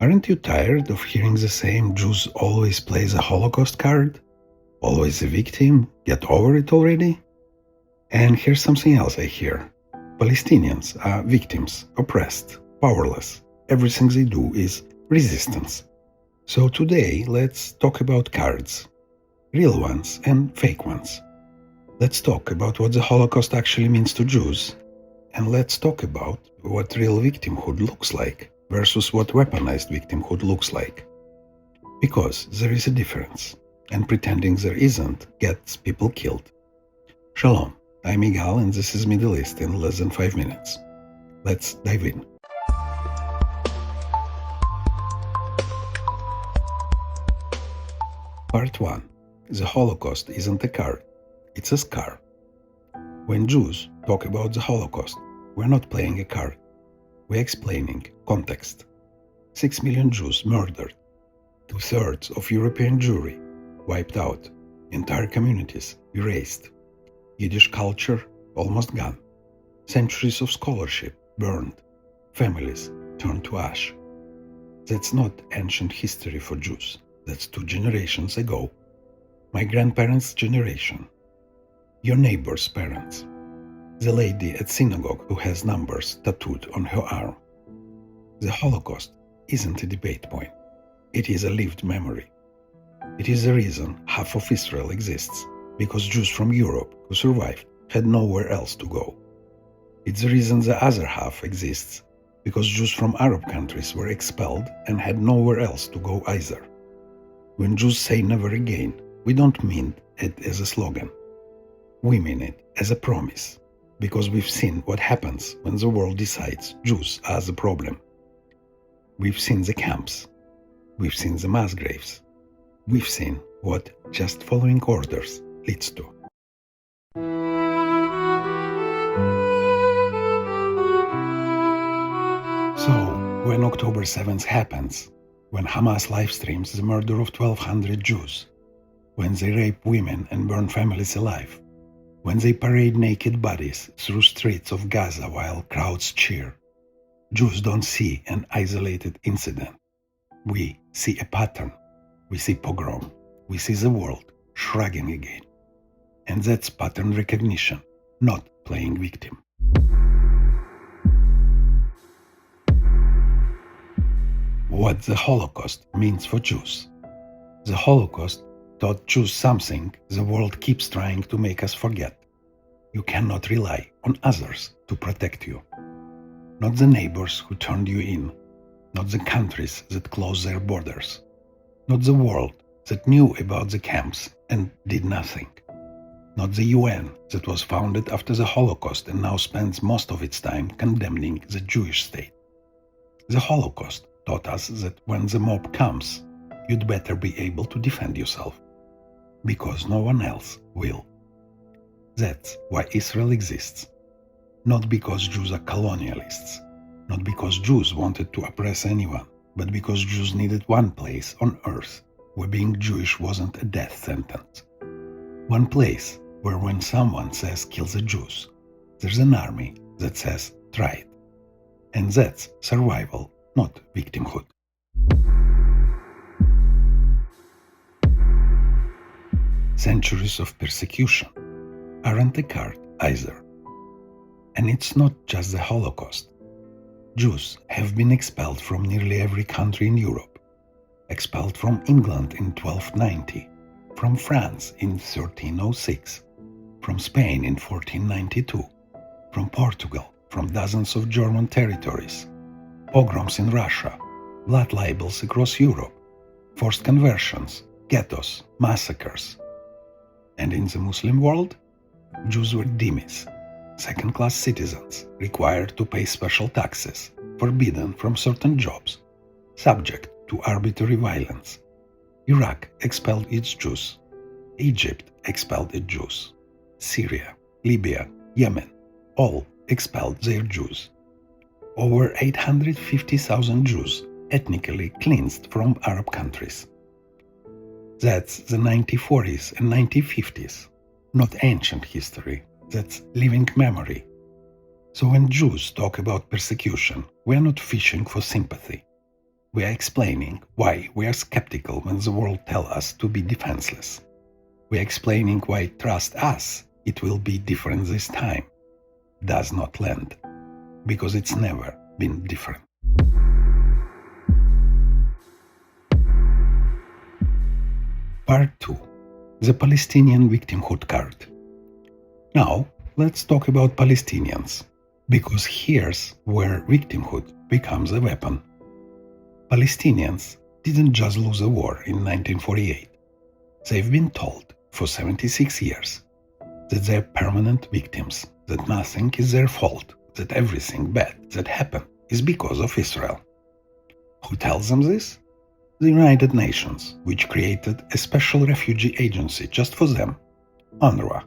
Aren't you tired of hearing the same Jews always play the Holocaust card? Always a victim? Get over it already? And here's something else I hear. Palestinians are victims, oppressed, powerless. Everything they do is resistance. So today, let's talk about cards. Real ones and fake ones. Let's talk about what the Holocaust actually means to Jews. And let's talk about what real victimhood looks like versus what weaponized victimhood looks like. Because there is a difference, and pretending there isn't gets people killed. Shalom, I'm Igal and this is Middle East in less than 5 minutes. Let's dive in. Part 1. The Holocaust isn't a card, it's a scar. When Jews talk about the Holocaust, we're not playing a card. We're explaining context. 6 million Jews murdered. 2/3 of European Jewry wiped out. Entire communities erased. Yiddish culture almost gone. Centuries of scholarship burned. Families turned to ash. That's not ancient history for Jews. That's 2 generations ago. My grandparents' generation. Your neighbor's parents. The lady at synagogue who has numbers tattooed on her arm. The Holocaust isn't a debate point. It is a lived memory. It is the reason half of Israel exists, because Jews from Europe who survived had nowhere else to go. It's the reason the other half exists, because Jews from Arab countries were expelled and had nowhere else to go either. When Jews say never again, we don't mean it as a slogan. We mean it as a promise, because we've seen what happens when the world decides Jews are the problem. We've seen the camps. We've seen the mass graves. We've seen what just following orders leads to. So, when October 7th happens, when Hamas live streams the murder of 1,200 Jews, when they rape women and burn families alive, when they parade naked bodies through streets of Gaza while crowds cheer, Jews don't see an isolated incident. We see a pattern. We see pogrom. We see the world shrugging again. And that's pattern recognition, not playing victim. What the Holocaust means for Jews. The Holocaust taught Jews something the world keeps trying to make us forget. You cannot rely on others to protect you. Not the neighbors who turned you in, not the countries that closed their borders, not the world that knew about the camps and did nothing, not the UN that was founded after the Holocaust and now spends most of its time condemning the Jewish state. The Holocaust taught us that when the mob comes, you'd better be able to defend yourself, because no one else will. That's why Israel exists. Not because Jews are colonialists, not because Jews wanted to oppress anyone, but because Jews needed one place on earth where being Jewish wasn't a death sentence. One place where when someone says kill the Jews, there's an army that says try it. And that's survival, not victimhood. Centuries of persecution aren't a card either. And it's not just the Holocaust. Jews have been expelled from nearly every country in Europe. Expelled from England in 1290, from France in 1306, from Spain in 1492, from Portugal, from dozens of German territories, pogroms in Russia, blood libels across Europe, forced conversions, ghettos, massacres. And in the Muslim world, Jews were dhimmis, second-class citizens required to pay special taxes, forbidden from certain jobs, subject to arbitrary violence. Iraq expelled its Jews. Egypt expelled its Jews. Syria, Libya, Yemen, all expelled their Jews. Over 850,000 Jews ethnically cleansed from Arab countries. That's the 1940s and 1950s, not ancient history. That's living memory. So when Jews talk about persecution, we are not fishing for sympathy. We are explaining why we are skeptical when the world tells us to be defenseless. We are explaining why trust us, it will be different this time, does not land, because it's never been different. Part 2. The Palestinian Victimhood Card. Now, let's talk about Palestinians, because here's where victimhood becomes a weapon. Palestinians didn't just lose a war in 1948. They've been told for 76 years that they're permanent victims, that nothing is their fault, that everything bad that happened is because of Israel. Who tells them this? The United Nations, which created a special refugee agency just for them, UNRWA,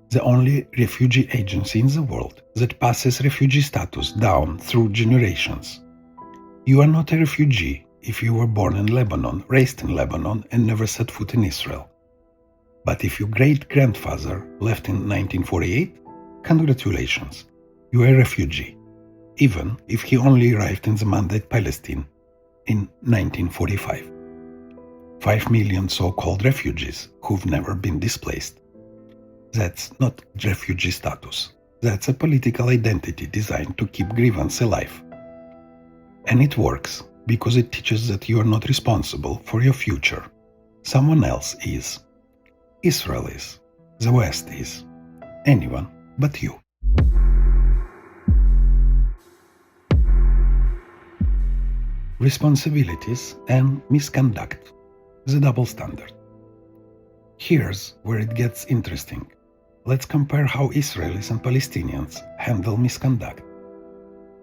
the only refugee agency in the world that passes refugee status down through generations. You are not a refugee if you were born in Lebanon, raised in Lebanon, and never set foot in Israel. But if your great-grandfather left in 1948, congratulations, you are a refugee, even if he only arrived in the Mandate Palestine in 1945. 5 million so-called refugees who've never been displaced. That's not refugee status. That's a political identity designed to keep grievance alive. And it works because it teaches that you are not responsible for your future. Someone else is. Israel is. The West is. Anyone but you. Responsibilities and misconduct. The double standard. Here's where it gets interesting. Let's compare how Israelis and Palestinians handle misconduct.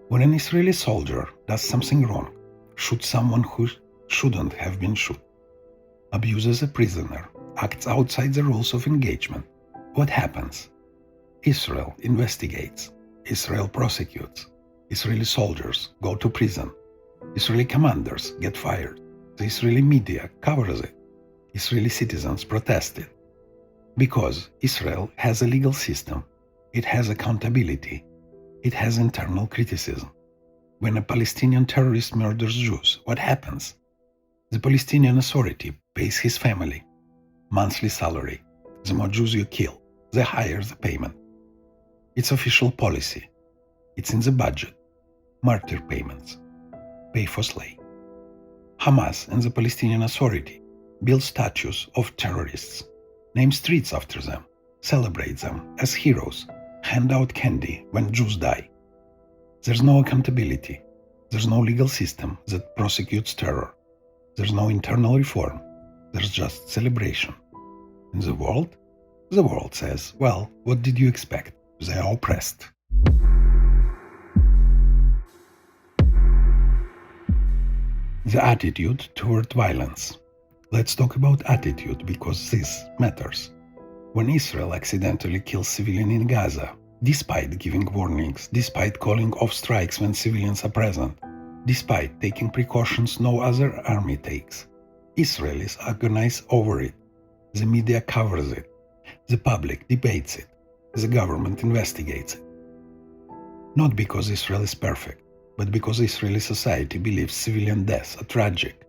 When an Israeli soldier does something wrong, shoots someone who shouldn't have been shot, abuses a prisoner, acts outside the rules of engagement, what happens? Israel investigates, Israel prosecutes, Israeli soldiers go to prison, Israeli commanders get fired, the Israeli media covers it, Israeli citizens protested. Because Israel has a legal system, it has accountability, it has internal criticism. When a Palestinian terrorist murders Jews, what happens? The Palestinian Authority pays his family monthly salary. The more Jews you kill, the higher the payment. It's official policy. It's in the budget. Martyr payments. Pay for slay. Hamas and the Palestinian Authority build statues of terrorists, name streets after them, celebrate them as heroes, hand out candy when Jews die. There's no accountability. There's no legal system that prosecutes terror. There's no internal reform. There's just celebration. In the world says, well, what did you expect? They are oppressed. The attitude toward violence. Let's talk about attitude because this matters. When Israel accidentally kills civilians in Gaza, despite giving warnings, despite calling off strikes when civilians are present, despite taking precautions no other army takes, Israelis agonize over it. The media covers it. The public debates it. The government investigates it. Not because Israel is perfect, but because Israeli society believes civilian deaths are tragic,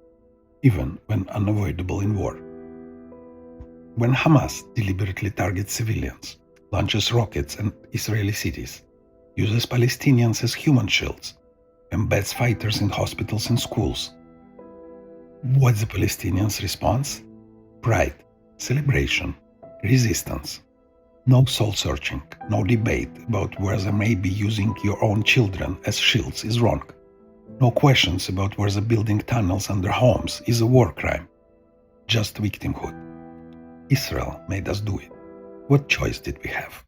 even when unavoidable in war. When Hamas deliberately targets civilians, launches rockets at Israeli cities, uses Palestinians as human shields, embeds fighters in hospitals and schools, what's the Palestinians' response? Pride, celebration, resistance. No soul-searching, no debate about whether maybe using your own children as shields is wrong. No questions about whether building tunnels under homes is a war crime. Just victimhood. Israel made us do it. What choice did we have?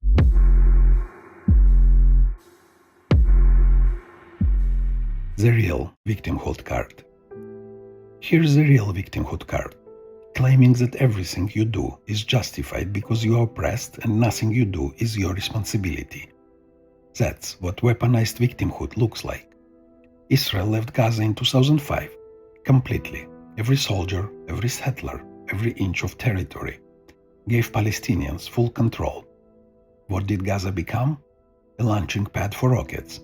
The real victimhood card. Here's the real victimhood card. Claiming that everything you do is justified because you are oppressed and nothing you do is your responsibility. That's what weaponized victimhood looks like. Israel left Gaza in 2005, completely. Every soldier, every settler, every inch of territory gave Palestinians full control. What did Gaza become? A launching pad for rockets,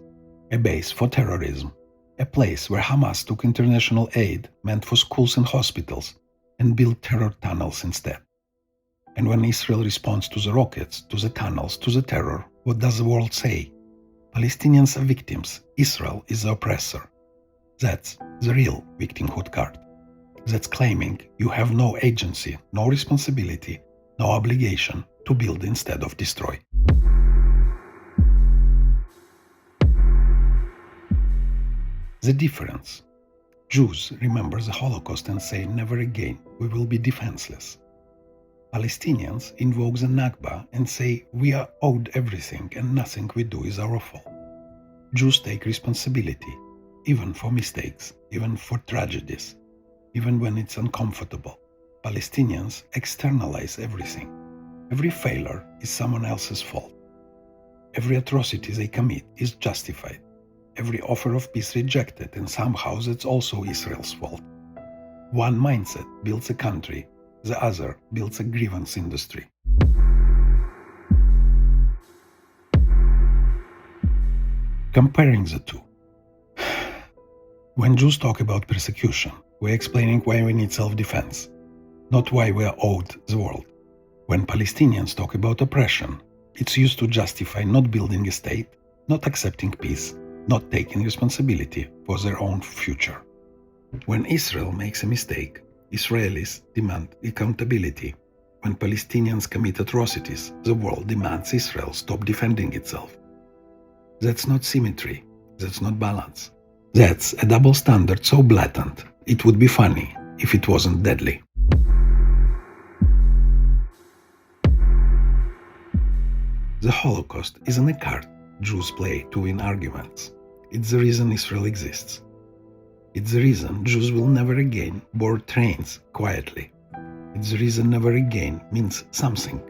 a base for terrorism, A place where Hamas took international aid meant for schools and hospitals and built terror tunnels instead. And when Israel responds to the rockets, to the tunnels, to the terror, what does the world say? Palestinians are victims, Israel is the oppressor. That's the real victimhood card. That's claiming you have no agency, no responsibility, no obligation to build instead of destroy. The difference. Jews remember the Holocaust and say never again, we will be defenseless. Palestinians invoke the Nakba and say we are owed everything and nothing we do is our fault. Jews take responsibility, even for mistakes, even for tragedies, even when it's uncomfortable. Palestinians externalize everything. Every failure is someone else's fault. Every atrocity they commit is justified. Every offer of peace rejected, and somehow that's also Israel's fault. One mindset builds a country, the other builds a grievance industry. Comparing the two. When Jews talk about persecution, we're explaining why we need self-defense, not why we are owed the world. When Palestinians talk about oppression, it's used to justify not building a state, not accepting peace, not taking responsibility for their own future. When Israel makes a mistake, Israelis demand accountability. When Palestinians commit atrocities, the world demands Israel stop defending itself. That's not symmetry, that's not balance. That's a double standard so blatant, it would be funny if it wasn't deadly. The Holocaust isn't a card Jews play to win arguments. It's the reason Israel exists. It's the reason Jews will never again board trains quietly. It's the reason never again means something.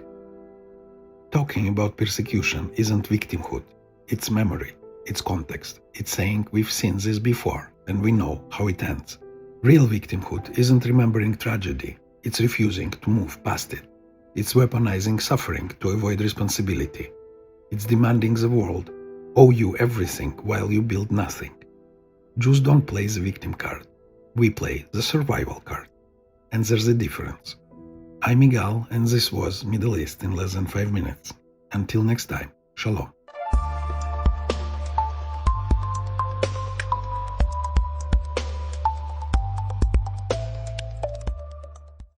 Talking about persecution isn't victimhood. It's memory. It's context. It's saying we've seen this before and we know how it ends. Real victimhood isn't remembering tragedy. It's refusing to move past it. It's weaponizing suffering to avoid responsibility. It's demanding the world owe you everything while you build nothing. Jews don't play the victim card. We play the survival card. And there's a difference. I'm Igal, and this was Middle East in less than 5 minutes. Until next time, Shalom.